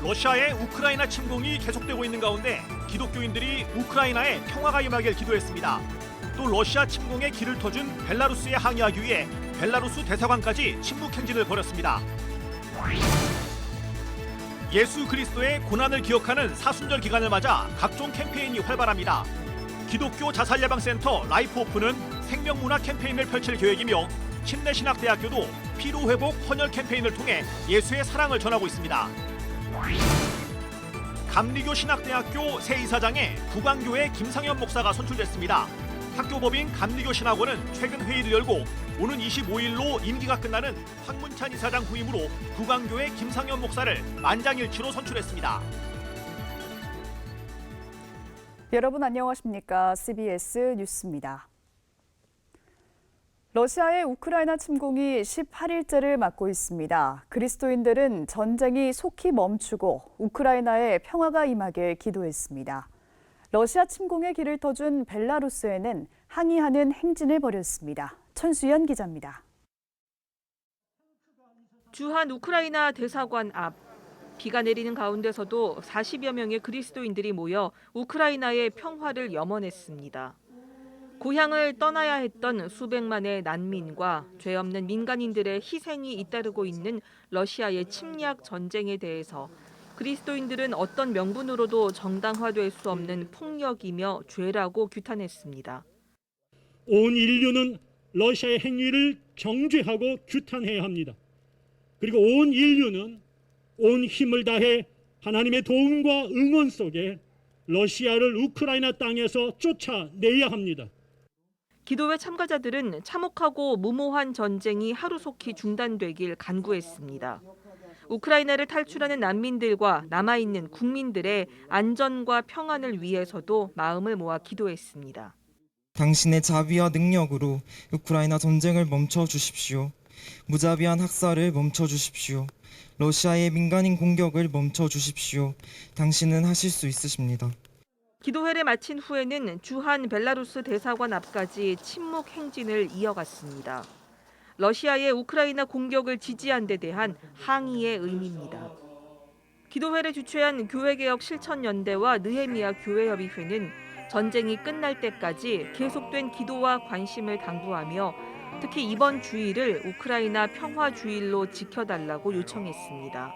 러시아의 우크라이나 침공이 계속되고 있는 가운데 기독교인들이 우크라이나에 평화가 임하길 기도했습니다. 또 러시아 침공에 길을 터준 벨라루스에 항의하기 위해 벨라루스 대사관까지 침묵 행진을 벌였습니다. 예수 그리스도의 고난을 기억하는 사순절 기간을 맞아 각종 캠페인이 활발합니다. 기독교 자살예방센터 라이프오프는 생명문화 캠페인을 펼칠 계획이며 침례신학대학교도 피로회복 헌혈 캠페인을 통해 예수의 사랑을 전하고 있습니다. 감리교 신학대학교 새 이사장에 북왕교회 김상현 목사가 선출됐습니다. 학교법인 감리교 신학원은 최근 회의를 열고 오는 25일로 임기가 끝나는 황문찬 이사장 후임으로 북왕교회 김상현 목사를 만장일치로 선출했습니다. 여러분 안녕하십니까? CBS 뉴스입니다. 러시아의 우크라이나 침공이 18일째를 맞고 있습니다. 그리스도인들은 전쟁이 속히 멈추고 우크라이나에 평화가 임하길 기도했습니다. 러시아 침공의 길을 터준 벨라루스에는 항의하는 행진을 벌였습니다. 천수연 기자입니다. 주한 우크라이나 대사관 앞, 비가 내리는 가운데서도 40여 명의 그리스도인들이 모여 우크라이나의 평화를 염원했습니다. 고향을 떠나야 했던 수백만의 난민과 죄 없는 민간인들의 희생이 잇따르고 있는 러시아의 침략 전쟁에 대해서 그리스도인들은 어떤 명분으로도 정당화될 수 없는 폭력이며 죄라고 규탄했습니다. 온 인류는 러시아의 행위를 정죄하고 규탄해야 합니다. 그리고 온 인류는 온 힘을 다해 하나님의 도움과 응원 속에 러시아를 우크라이나 땅에서 쫓아내야 합니다. 기도회 참가자들은 참혹하고 무모한 전쟁이 하루속히 중단되길 간구했습니다. 우크라이나를 탈출하는 난민들과 남아있는 국민들의 안전과 평안을 위해서도 마음을 모아 기도했습니다. 당신의 자비와 능력으로 우크라이나 전쟁을 멈춰 주십시오. 무자비한 학살을 멈춰 주십시오. 러시아의 민간인 공격을 멈춰 주십시오. 당신은 하실 수 있으십니다. 기도회를 마친 후에는 주한 벨라루스 대사관 앞까지 침묵 행진을 이어갔습니다. 러시아의 우크라이나 공격을 지지한 데 대한 항의의 의미입니다. 기도회를 주최한 교회개혁 실천연대와 느헤미야 교회협의회는 전쟁이 끝날 때까지 계속된 기도와 관심을 당부하며 특히 이번 주일을 우크라이나 평화주일로 지켜달라고 요청했습니다.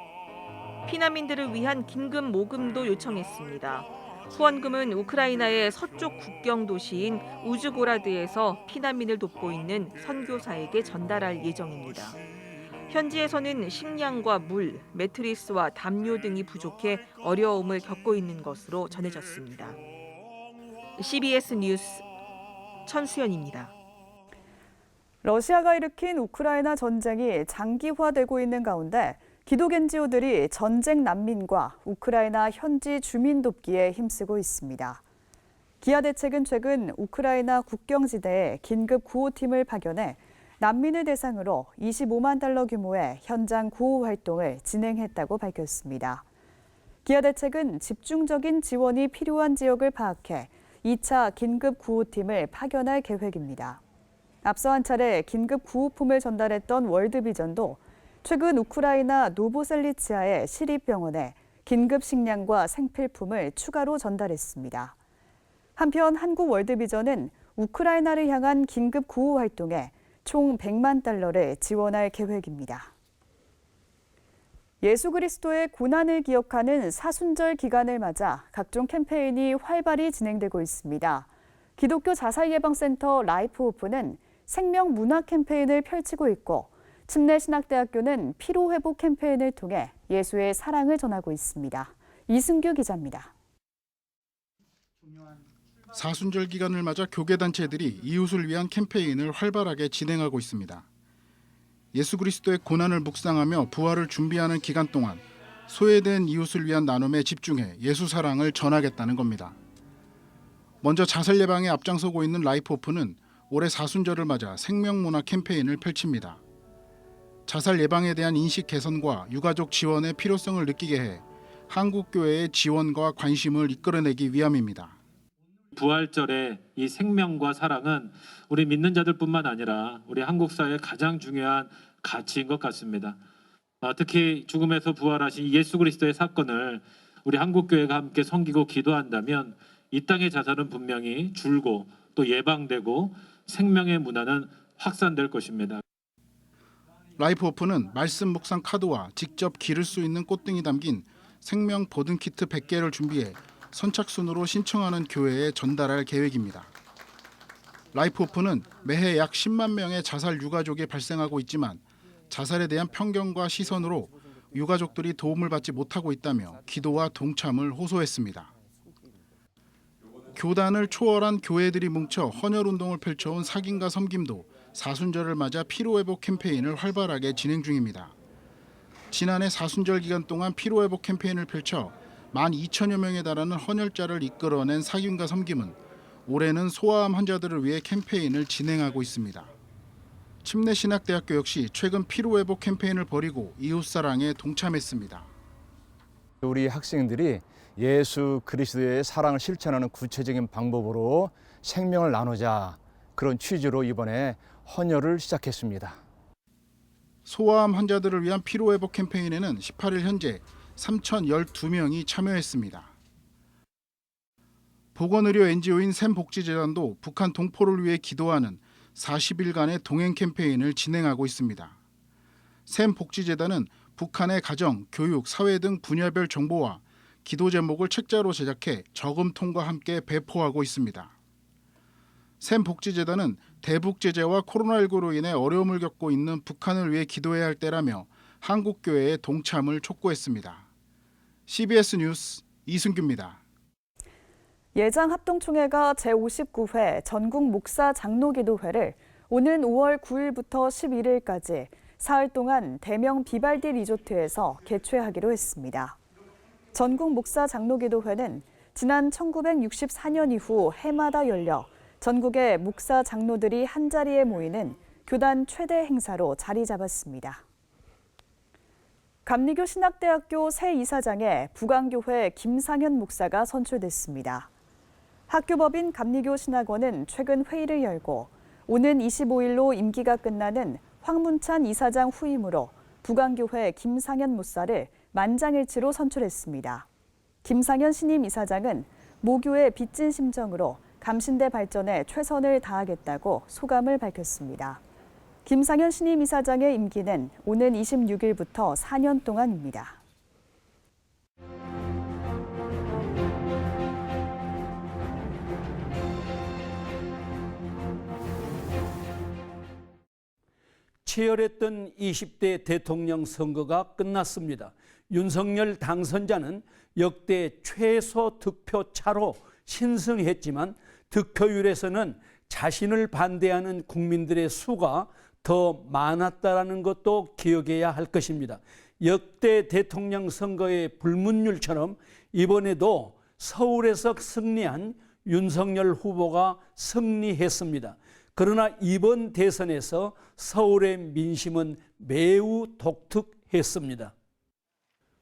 피난민들을 위한 긴급 모금도 요청했습니다. 후원금은 우크라이나의 서쪽 국경 도시인 우즈고라드에서 피난민을 돕고 있는 선교사에게 전달할 예정입니다. 현지에서는 식량과 물, 매트리스와 담요 등이 부족해 어려움을 겪고 있는 것으로 전해졌습니다. CBS 뉴스 천수연입니다. 러시아가 일으킨 우크라이나 전쟁이 장기화되고 있는 가운데 기독 NGO들이 전쟁 난민과 우크라이나 현지 주민 돕기에 힘쓰고 있습니다. 기아 대책은 최근 우크라이나 국경지대에 긴급 구호팀을 파견해 난민을 대상으로 25만 달러 규모의 현장 구호 활동을 진행했다고 밝혔습니다. 기아 대책은 집중적인 지원이 필요한 지역을 파악해 2차 긴급 구호팀을 파견할 계획입니다. 앞서 한 차례 긴급 구호품을 전달했던 월드비전도 최근 우크라이나 노보셀리치아의 시립병원에 긴급 식량과 생필품을 추가로 전달했습니다. 한편 한국 월드비전은 우크라이나를 향한 긴급 구호 활동에 총 100만 달러를 지원할 계획입니다. 예수 그리스도의 고난을 기억하는 사순절 기간을 맞아 각종 캠페인이 활발히 진행되고 있습니다. 기독교 자살예방센터 라이프오프는 생명문화 캠페인을 펼치고 있고 침례신학대학교는 피로회복 캠페인을 통해 예수의 사랑을 전하고 있습니다. 이승규 기자입니다. 사순절 기간을 맞아 교계단체들이 이웃을 위한 캠페인을 활발하게 진행하고 있습니다. 예수 그리스도의 고난을 묵상하며 부활을 준비하는 기간 동안 소외된 이웃을 위한 나눔에 집중해 예수 사랑을 전하겠다는 겁니다. 먼저 자살 예방에 앞장서고 있는 라이프오프는 올해 사순절을 맞아 생명문화 캠페인을 펼칩니다. 자살 예방에 대한 인식 개선과 유가족 지원의 필요성을 느끼게 해 한국 교회의 지원과 관심을 이끌어내기 위함입니다. 부활절의 이 생명과 사랑은 우리 믿는 자들뿐만 아니라 우리 한국 사회의 가장 중요한 가치인 것 같습니다. 특히 죽음에서 부활하신 예수 그리스도의 사건을 우리 한국교회가 함께 섬기고 기도한다면 이 땅의 자살은 분명히 줄고 또 예방되고 생명의 문화는 확산될 것입니다. 라이프 오픈은 말씀 묵상 카드와 직접 기를 수 있는 꽃등이 담긴 생명 보든 키트 100개를 준비해 선착순으로 신청하는 교회에 전달할 계획입니다. 라이프 오픈은 매해 약 10만 명의 자살 유가족이 발생하고 있지만 자살에 대한 편견과 시선으로 유가족들이 도움을 받지 못하고 있다며 기도와 동참을 호소했습니다. 교단을 초월한 교회들이 뭉쳐 헌혈운동을 펼쳐온 사김과 섬김도 사순절을 맞아 피로회복 캠페인을 활발하게 진행 중입니다. 지난해 사순절 기간 동안 피로회복 캠페인을 펼쳐 12,000여 명에 달하는 헌혈자를 이끌어낸 사김과 섬김은 올해는 소아암 환자들을 위해 캠페인을 진행하고 있습니다. 침례신학대학교 역시 최근 피로회복 캠페인을 벌이고 이웃사랑에 동참했습니다. 우리 학생들이 예수 그리스도의 사랑을 실천하는 구체적인 방법으로 생명을 나누자, 그런 취지로 이번에 헌혈을 시작했습니다. 소아암 환자들을 위한 피로회복 캠페인에는 18일 현재 3,012명이 참여했습니다. 보건의료 NGO인 샘복지재단도 북한 동포를 위해 기도하는 40일간의 동행 캠페인을 진행하고 있습니다. 샘복지재단은 북한의 가정, 교육, 사회 등 분야별 정보와 기도 제목을 책자로 제작해 저금통과 함께 배포하고 있습니다. 샘복지재단은 대북 제재와 코로나19로 인해 어려움을 겪고 있는 북한을 위해 기도해야 할 때라며 한국교회의 동참을 촉구했습니다. CBS 뉴스 이승규입니다. 예장합동총회가 제59회 전국 목사 장로기도회를 오는 5월 9일부터 11일까지 사흘 동안 대명 비발디 리조트에서 개최하기로 했습니다. 전국 목사 장로기도회는 지난 1964년 이후 해마다 열려 전국의 목사 장로들이 한자리에 모이는 교단 최대 행사로 자리 잡았습니다. 감리교 신학대학교 새 이사장에 북왕교회 김상현 목사가 선출됐습니다. 학교법인 감리교 신학원은 최근 회의를 열고 오는 25일로 임기가 끝나는 황문찬 이사장 후임으로 북왕교회 김상현 목사를 만장일치로 선출했습니다. 김상현 신임 이사장은 모교의 빚진 심정으로 감신대 발전에 최선을 다하겠다고 소감을 밝혔습니다. 김상현 신임 이사장의 임기는 오는 26일부터 4년 동안입니다. 치열했던 20대 대통령 선거가 끝났습니다. 윤석열 당선자는 역대 최소 득표 차로 신승했지만 득표율에서는 자신을 반대하는 국민들의 수가 더 많았다는 것도 기억해야 할 것입니다. 역대 대통령 선거의 불문율처럼 이번에도 서울에서 승리한 윤석열 후보가 승리했습니다. 그러나 이번 대선에서 서울의 민심은 매우 독특했습니다.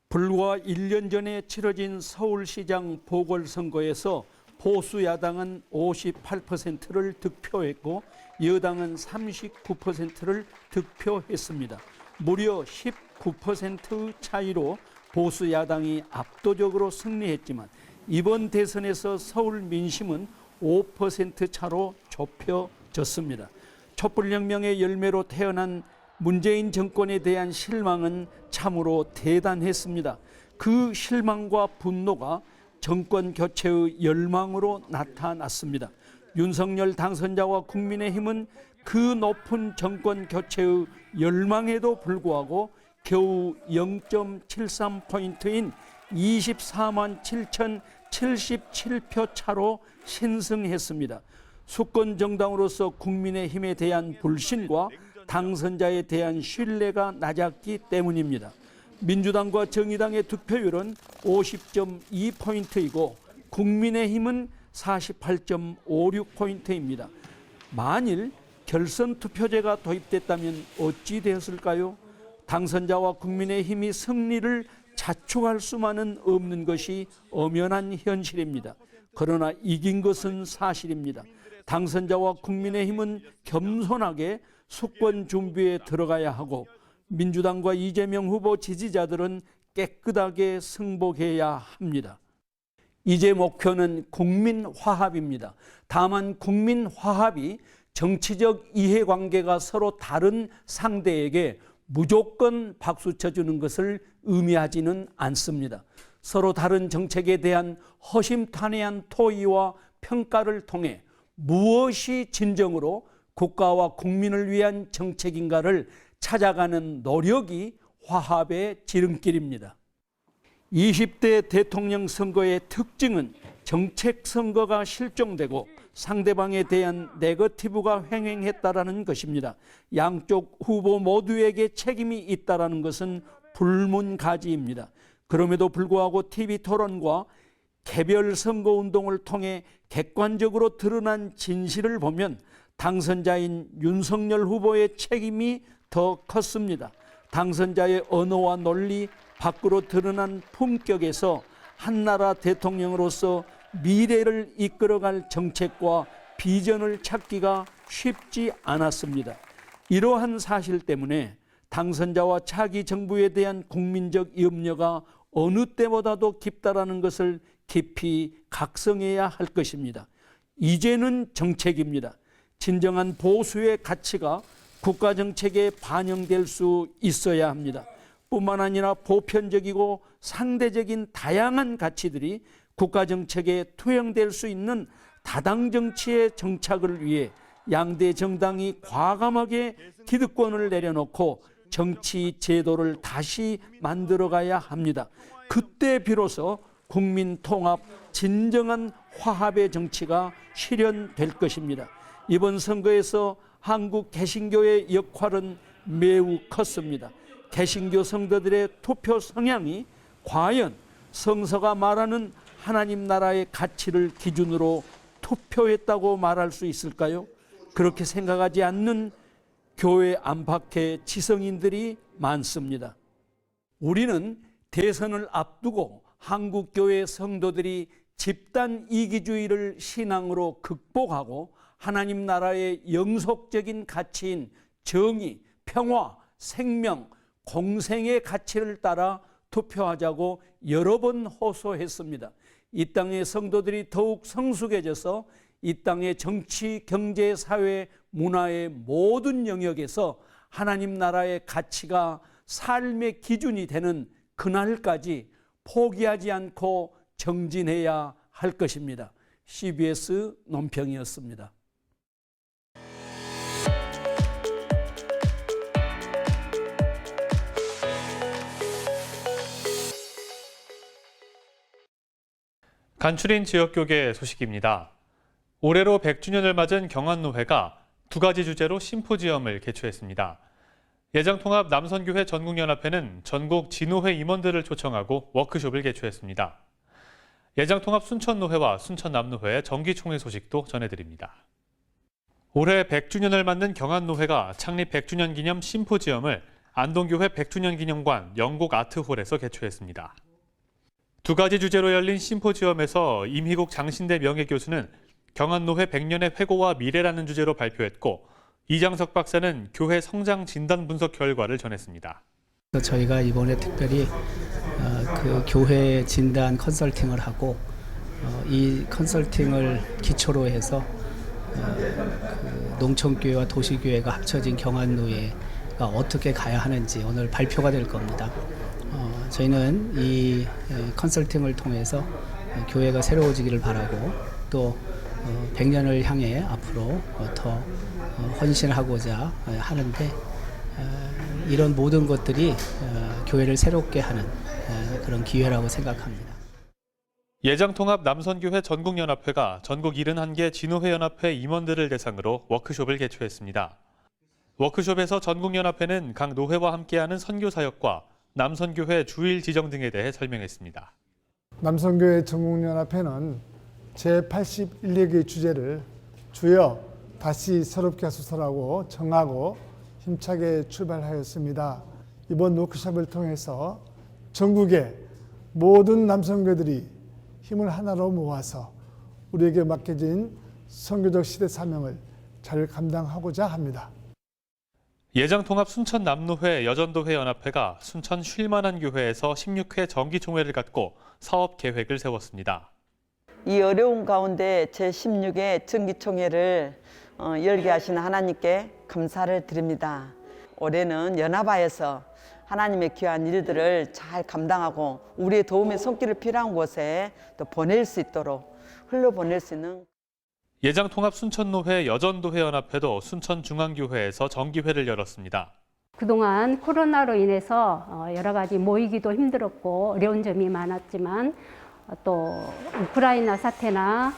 불과 1년 전에 치러진 서울시장 보궐선거에서 보수 야당은 58%를 득표했고 여당은 39%를 득표했습니다. 무려 19% 차이로 보수 야당이 압도적으로 승리했지만 이번 대선에서 서울 민심은 5% 차로 좁혀졌습니다. 촛불혁명의 열매로 태어난 문재인 정권에 대한 실망은 참으로 대단했습니다. 그 실망과 분노가 정권 교체의 열망으로 나타났습니다. 윤석열 당선자와 국민의힘은 그 높은 정권 교체의 열망에도 불구하고 겨우 0.73포인트인 24만 7,077표 차로 신승했습니다. 수권 정당으로서 국민의힘에 대한 불신과 당선자에 대한 신뢰가 낮았기 때문입니다. 민주당과 정의당의 득표율은 50.2포인트이고 국민의힘은 48.56포인트입니다. 만일 결선 투표제가 도입됐다면 어찌 되었을까요? 당선자와 국민의힘이 승리를 자축할 수만은 없는 것이 엄연한 현실입니다. 그러나 이긴 것은 사실입니다. 당선자와 국민의힘은 겸손하게 수권 준비에 들어가야 하고 민주당과 이재명 후보 지지자들은 깨끗하게 승복해야 합니다. 이제 목표는 국민 화합입니다. 다만 국민 화합이 정치적 이해관계가 서로 다른 상대에게 무조건 박수 쳐주는 것을 의미하지는 않습니다. 서로 다른 정책에 대한 허심탄회한 토의와 평가를 통해 무엇이 진정으로 국가와 국민을 위한 정책인가를 찾아가는 노력이 화합의 지름길입니다. 20대 대통령 선거의 특징은 정책 선거가 실종되고 상대방에 대한 네거티브가 횡행했다라는 것입니다. 양쪽 후보 모두에게 책임이 있다라는 것은 불문가지입니다. 그럼에도 불구하고 TV 토론과 개별 선거운동을 통해 객관적으로 드러난 진실을 보면 당선자인 윤석열 후보의 책임이 더 컸습니다. 당선자의 언어와 논리, 밖으로 드러난 품격에서 한나라 대통령으로서 미래를 이끌어갈 정책과 비전을 찾기가 쉽지 않았습니다. 이러한 사실 때문에 당선자와 차기 정부에 대한 국민적 염려가 어느 때보다도 깊다라는 것을 깊이 각성해야 할 것입니다. 이제는 정책입니다. 진정한 보수의 가치가 국가 정책에 반영될 수 있어야 합니다. 뿐만 아니라 보편적이고 상대적인 다양한 가치들이 국가 정책에 투영될 수 있는 다당 정치의 정착을 위해 양대 정당이 과감하게 기득권을 내려놓고 정치 제도를 다시 만들어가야 합니다. 그때 비로소 국민 통합, 진정한 화합의 정치가 실현될 것입니다. 이번 선거에서 한국 개신교의 역할은 매우 컸습니다. 개신교 성도들의 투표 성향이 과연 성서가 말하는 하나님 나라의 가치를 기준으로 투표했다고 말할 수 있을까요? 그렇게 생각하지 않는 교회 안팎의 지성인들이 많습니다. 우리는 대선을 앞두고 한국교회 성도들이 집단 이기주의를 신앙으로 극복하고 하나님 나라의 영속적인 가치인 정의, 평화, 생명, 공생의 가치를 따라 투표하자고 여러 번 호소했습니다. 이 땅의 성도들이 더욱 성숙해져서 이 땅의 정치, 경제, 사회, 문화의 모든 영역에서 하나님 나라의 가치가 삶의 기준이 되는 그날까지 포기하지 않고 정진해야 할 것입니다. CBS 논평이었습니다. 간추린 지역교계 소식입니다. 올해로 100주년을 맞은 경안노회가 두 가지 주제로 심포지엄을 개최했습니다. 예장통합 남선교회 전국연합회는 전국 진호회 임원들을 초청하고 워크숍을 개최했습니다. 예장통합 순천노회와 순천남노회 정기총회 소식도 전해드립니다. 올해 100주년을 맞는 경안노회가 창립 100주년 기념 심포지엄을 안동교회 100주년 기념관 영곡 아트홀에서 개최했습니다. 두 가지 주제로 열린 심포지엄에서 임희국 장신대 명예교수는 경안노회 100년의 회고와 미래라는 주제로 발표했고 이장석 박사는 교회 성장 진단 분석 결과를 전했습니다. 저희가 이번에 특별히 그 교회 진단 컨설팅을 하고 이 컨설팅을 기초로 해서 그 농촌교회와 도시교회가 합쳐진 경안노회가 어떻게 가야 하는지 오늘 발표가 될 겁니다. 저희는 이 컨설팅을 통해서 교회가 새로워지기를 바라고 또 100년을 향해 앞으로 더 헌신하고자 하는데 이런 모든 것들이 교회를 새롭게 하는 그런 기회라고 생각합니다. 예장통합 남선교회 전국연합회가 전국 71개 진호회연합회 임원들을 대상으로 워크숍을 개최했습니다. 워크숍에서 전국연합회는 각 노회와 함께하는 선교사역과 남선교회 주일 지정 등에 대해 설명했습니다. 남선교회 전국연합회는 제81개 주제를 주여 다시 새롭게 하소서라고 정하고 힘차게 출발하였습니다. 이번 워크숍을 통해서 전국의 모든 남선교회들이 힘을 하나로 모아서 우리에게 맡겨진 선교적 시대 사명을 잘 감당하고자 합니다. 예장통합 순천남로회 여전도회 연합회가 순천 쉴만한 교회에서 16회 정기총회를 갖고 사업 계획을 세웠습니다. 이 어려운 가운데 제16회 정기총회를 열게 하신 하나님께 감사를 드립니다. 올해는 연합하여서 하나님의 귀한 일들을 잘 감당하고 우리의 도움의 손길을 필요한 곳에 또 보낼 수 있도록 흘려보낼 수 있는 예장통합 순천노회 여전도회 연합회도 순천중앙교회에서 정기회를 열었습니다. 그동안 코로나로 인해서 여러 가지 모이기도 힘들었고 어려운 점이 많았지만 또 우크라이나 사태나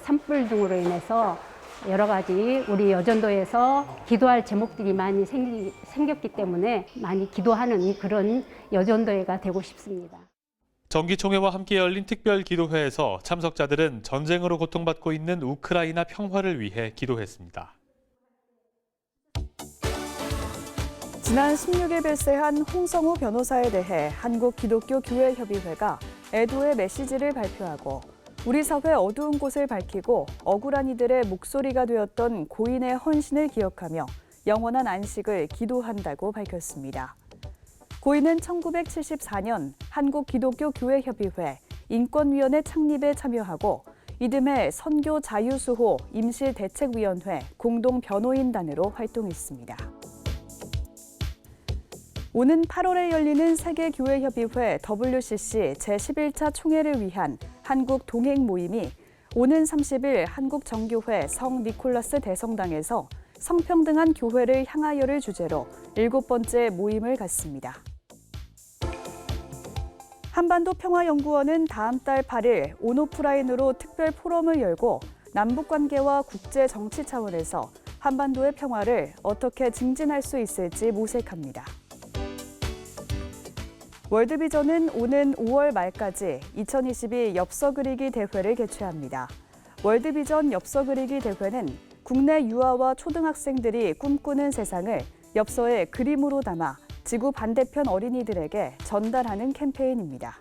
산불 등으로 인해서 여러 가지 우리 여전도에서 기도할 제목들이 많이 생겼기 때문에 많이 기도하는 그런 여전도회가 되고 싶습니다. 정기총회와 함께 열린 특별기도회에서 참석자들은 전쟁으로 고통받고 있는 우크라이나 평화를 위해 기도했습니다. 지난 16일 발생한 홍성우 변호사에 대해 한국기독교교회협의회가 애도의 메시지를 발표하고 우리 사회 어두운 곳을 밝히고 억울한 이들의 목소리가 되었던 고인의 헌신을 기억하며 영원한 안식을 기도한다고 밝혔습니다. 고인은 1974년 한국기독교교회협의회 인권위원회 창립에 참여하고 이듬해 선교자유수호 임시대책위원회 공동변호인단으로 활동했습니다. 오는 8월에 열리는 세계교회협의회 WCC 제11차 총회를 위한 한국 동행 모임이 오는 30일 한국정교회 성 니콜라스 대성당에서 성평등한 교회를 향하여를 주제로 7번째 모임을 갖습니다. 한반도평화연구원은 다음 달 8일 온오프라인으로 특별 포럼을 열고 남북관계와 국제정치 차원에서 한반도의 평화를 어떻게 증진할 수 있을지 모색합니다. 월드비전은 오는 5월 말까지 2022 엽서 그리기 대회를 개최합니다. 월드비전 엽서 그리기 대회는 국내 유아와 초등학생들이 꿈꾸는 세상을 엽서에 그림으로 담아 지구 반대편 어린이들에게 전달하는 캠페인입니다.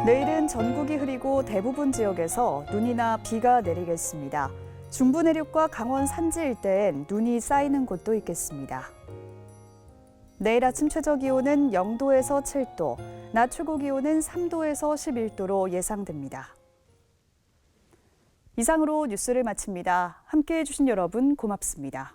내일은 전국이 흐리고 대부분 지역에서 눈이나 비가 내리겠습니다. 중부 내륙과 강원 산지 일대엔 눈이 쌓이는 곳도 있겠습니다. 내일 아침 최저 기온은 0도에서 7도, 낮 최고 기온은 3도에서 11도로 예상됩니다. 이상으로 뉴스를 마칩니다. 함께해 주신 여러분 고맙습니다.